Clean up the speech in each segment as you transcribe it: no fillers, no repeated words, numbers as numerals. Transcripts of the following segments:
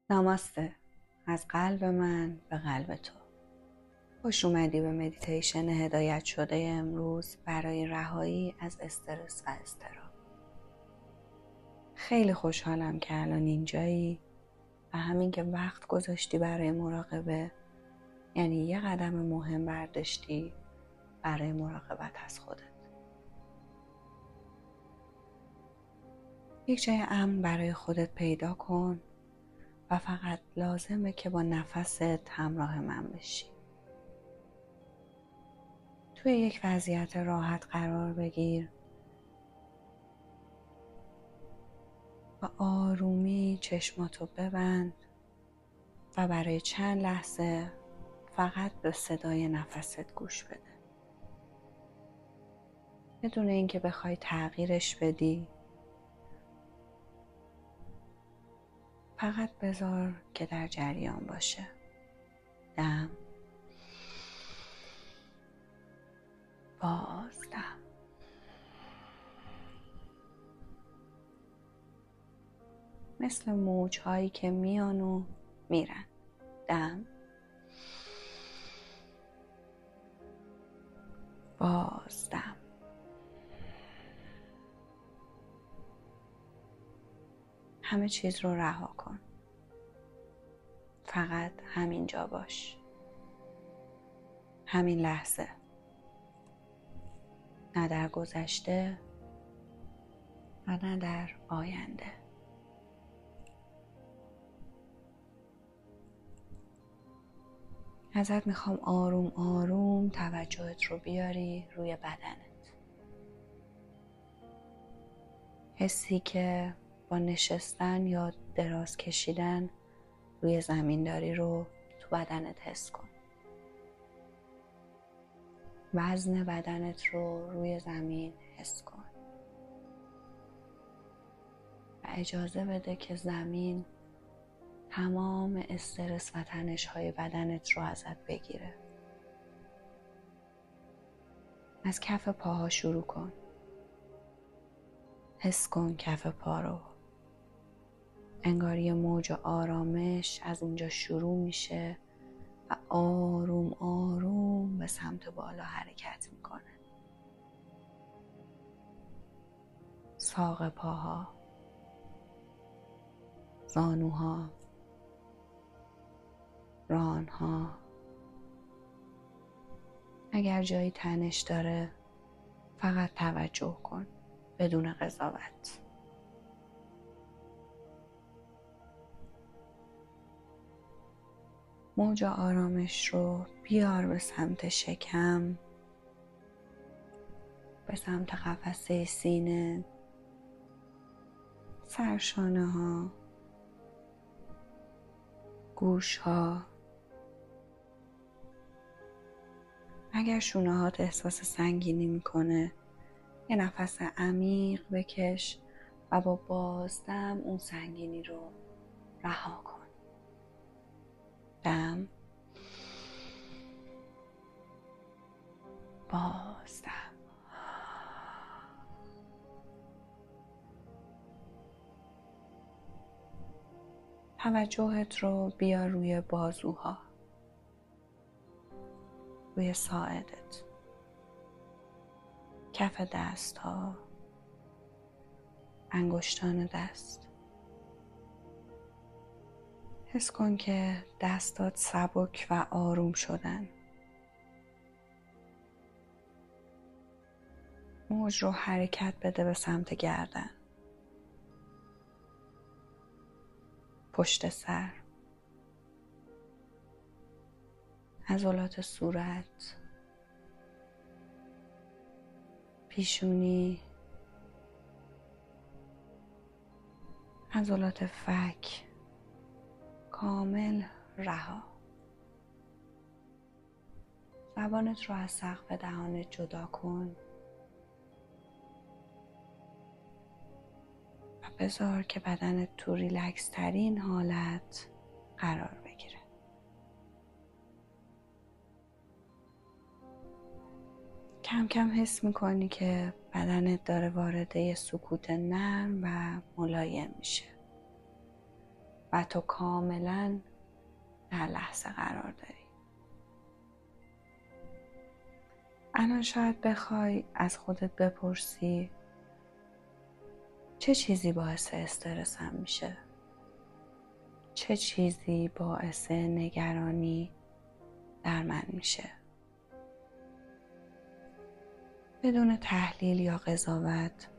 نماسته. از قلب من به قلب تو. خوش اومدی به مدیتیشن هدایت شده امروز برای رهایی از استرس و اضطراب. خیلی خوشحالم که الان اینجایی و همین که وقت گذاشتی برای مراقبه، یعنی یه قدم مهم برداشتی برای مراقبت از خودت. یک جای امن برای خودت پیدا کن و فقط لازمه که با نفست همراه من بشی. توی یک وضعیت راحت قرار بگیر و آرومی چشماتو ببند و برای چند لحظه فقط به صدای نفست گوش بده. بدون اینکه بخوای تغییرش بدی، فقط بذار که در جریان باشه. دم، باز، دم. مثل موجهایی که میان و میرن. دم، باز، دم. همه چیز رو رها کن. فقط همینجا باش. همین لحظه. نه در گذشته و نه در آینده. ازت میخوام آروم آروم توجهت رو بیاری روی بدنت. حسی که با نشستن یا دراز کشیدن روی زمین داری رو تو بدنت حس کن. وزن بدنت رو روی زمین حس کن و اجازه بده که زمین تمام استرس و تنش‌های بدنت رو ازت بگیره. از کف پاها شروع کن. حس کن کف پا رو. انگار یه موج آرامش از اونجا شروع میشه و آروم آروم به سمت بالا حرکت میکنه. ساق پاها، زانوها، رانها. اگر جایی تنش داره فقط توجه کن بدون قضاوت. موج آرامش رو بیار به سمت شکم، به سمت قفسه سینه، سرشانه ها، گوش ها. اگر شونه هات احساس سنگینی میکنه، یه نفس عمیق بکش و با بازدم اون سنگینی رو رها کن. دم، بازدم. توجهت رو بیار روی بازوها، روی ساعدت، کف دست ها، انگشتان دست. حس کن که دستات سبک و آروم شدن. موج رو حرکت بده به سمت گردن، پشت سر، عضلات صورت، پیشونی، عضلات فک. کامل رها. زبانت رو از سقف دهانت جدا کن و بذار که بدنت تو ریلکس ترین حالت قرار بگیره. کم کم حس میکنی که بدنت داره وارد یه سکوت نرم و ملایم میشه. و تو کاملا در لحظه قرار داری. الان شاید بخوای از خودت بپرسی چه چیزی باعث استرسم میشه؟ چه چیزی باعث نگرانی در من میشه؟ بدون تحلیل یا قضاوت،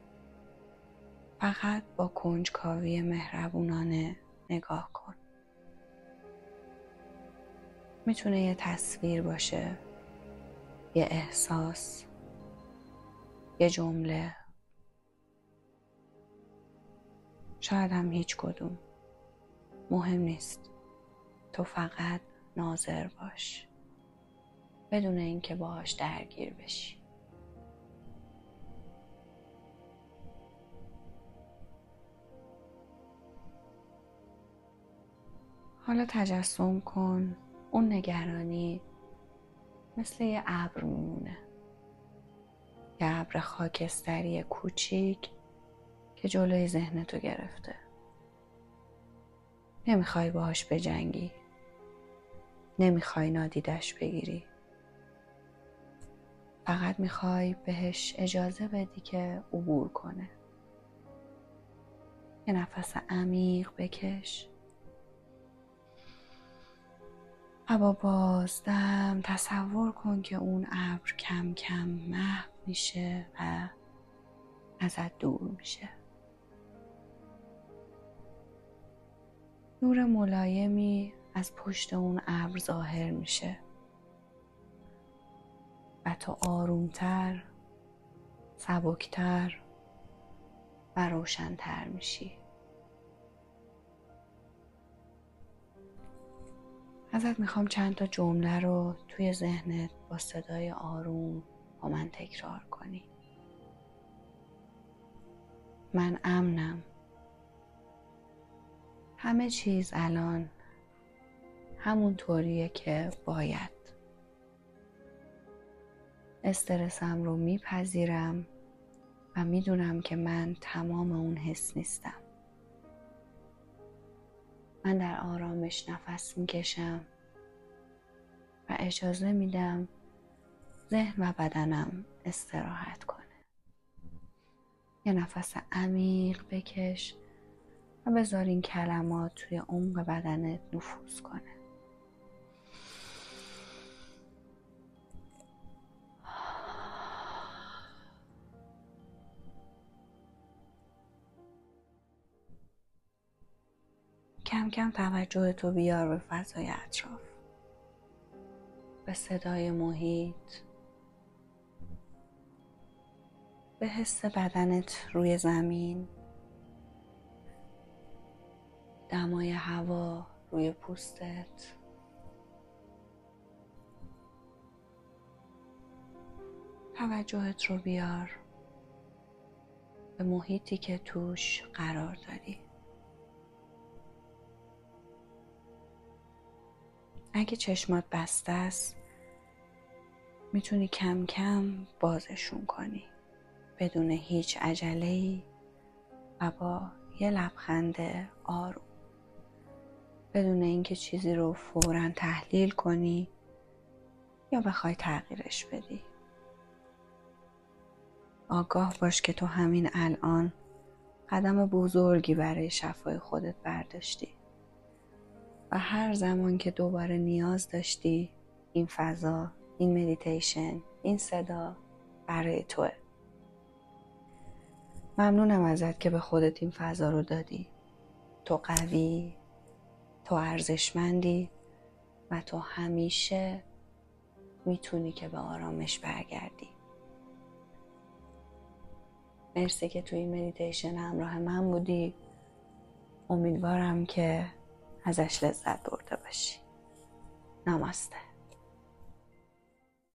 فقط با کنجکاوی مهربونانه نگاه کن. میتونه یه تصویر باشه، یه احساس، یه جمله، شاید هم هیچ کدوم. مهم نیست. تو فقط ناظر باش، بدون اینکه باهاش درگیر بشی. حالا تجسم کن اون نگرانی مثل یه ابر میمونه. یه ابر خاکستری کوچیک که جلوی ذهنتو گرفته. نمیخوای باهاش بجنگی. نمیخوای نادیدش بگیری. فقط میخوای بهش اجازه بدی که عبور کنه. یه نفس عمیق بکش. و با بازدم تصور کن که اون ابر کم کم محو میشه و ازت دور میشه. نور ملایمی از پشت اون ابر ظاهر میشه و تو آرومتر، سبکتر و روشن‌تر میشی. ازت میخوام چند تا جمله رو توی ذهنت با صدای آروم با من تکرار کنی. من امنم. همه چیز الان همون طوریه که باید. استرسم رو میپذیرم و میدونم که من تمام اون حس نیستم. من در آرامش نفس میکشم و اجازه میدم ذهن و بدنم استراحت کنه. یه نفس عمیق بکش و بذار این کلمات توی عمق بدنت نفوذ کنه. کم کم توجهتو بیار به فضای اطراف، به صدای محیط، به حس بدنت روی زمین، دمای هوا روی پوستت. توجهت رو بیار به محیطی که توش قرار داری. اگه چشمات بسته است میتونی کم کم بازشون کنی بدون هیچ عجله‌ای و با یه لبخند آروم، بدون اینکه چیزی رو فوراً تحلیل کنی یا بخوای تغییرش بدی. آگاه باش که تو همین الان قدم بزرگی برای شفای خودت برداشتی و هر زمان که دوباره نیاز داشتی این فضا، این مدیتیشن، این صدا برای توه. ممنونم ازت که به خودت این فضا رو دادی. تو قوی، تو ارزشمندی و تو همیشه میتونی که به آرامش برگردی. مرسی که توی این مدیتیشن همراه من بودی. امیدوارم که ازش لذت برده باشی. نماسته.